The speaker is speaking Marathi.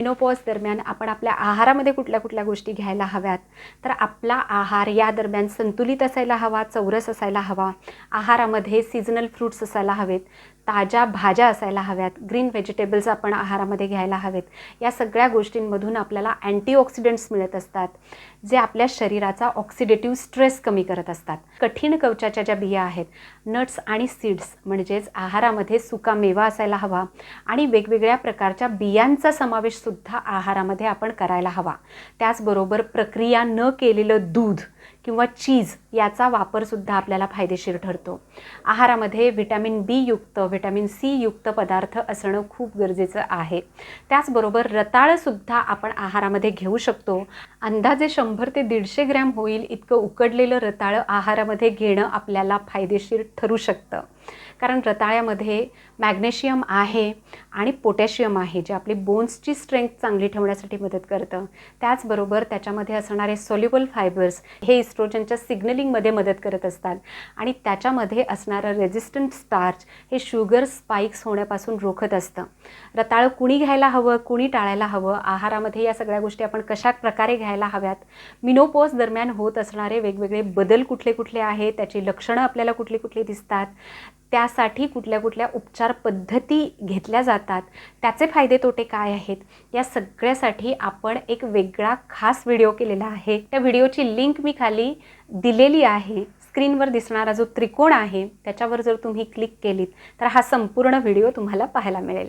मेनोपॉज दरम्यान आपण आपल्या आहारामध्ये कुठल्या कुठल्या गोष्टी घ्यायला हव्यात, तर आपला आहार या दरम्यान संतुलित असायला हवा, चौरस असायला हवा. आहारामध्ये सीझनल फ्रूट्स असायला हवेत, ताज्या भाज्या असायला हव्यात, ग्रीन व्हेजिटेबल्स आपण आहारामध्ये घ्यायला हवेत. या सगळ्या गोष्टींमधून आपल्याला अँटीऑक्सिडंट्स मिळत असतात, जे आपल्या शरीराचा ऑक्सिडेटिव्ह स्ट्रेस कमी करत असतात. कठीण कवचाच्या ज्या बिया आहेत, नट्स आणि सीड्स म्हणजेच आहारामध्ये सुका मेवा असायला हवा आणि वेगवेगळ्या प्रकारच्या बियांचा समावेशसुद्धा आहारामध्ये आपण करायला हवा. त्याचबरोबर प्रक्रिया न केलेलं दूध किंवा चीज याचा वापरसुद्धा आपल्याला फायदेशीर ठरतो. आहारामध्ये व्हिटॅमिन बी युक्त, व्हिटॅमिन सी युक्त पदार्थ असणं खूप गरजेचं आहे. त्याचबरोबर रताळंसुद्धा आपण आहारामध्ये घेऊ शकतो. अंदाजे 100 ते 150 ग्रॅम होईल इतकं उकडलेलं रताळं आहारामध्ये घेणं आपल्याला फायदेशीर ठरू शकतं. कारण रताळ्यामध्ये मॅग्नेशियम आहे आणि पोटॅशियम आहे, जे आपली बोन्सची स्ट्रेंथ चांगली ठेवण्यासाठी मदत करतं. त्याचबरोबर त्याच्यामध्ये असणारे सॉल्युबल फायबर्स हे इस्ट्रोजनच्या सिग्नलिंगमध्ये मदत करत असतात आणि त्याच्यामध्ये असणारं रेझिस्टंट स्टार्च हे शुगर स्पाइक्स होण्यापासून रोखत असतं. रताळं कुणी घ्यायला हवं, कुणी टाळायला हवं, आहारामध्ये या सगळ्या गोष्टी आपण कशा प्रकारे घ्यायला हव्यात, मेनोपॉज दरम्यान होत असणारे वेगवेगळे बदल कुठले कुठले आहेत, त्याची लक्षणं आपल्याला कुठली कुठली दिसतात, त्यासाठी कुठल्या कुठल्या उपचार पद्धती घेतल्या जातात, त्याचे फायदे तोटे काय आहेत, या सगळ्यासाठी आपण एक वेगळा खास व्हिडिओ केलेला आहे. त्या व्हिडिओची लिंक मी खाली दिलेली आहे. स्क्रीनवर दिसणारा जो त्रिकोण आहे त्याच्यावर जर तुम्ही क्लिक केलीत तर हा संपूर्ण व्हिडिओ तुम्हाला पाहायला मिळेल.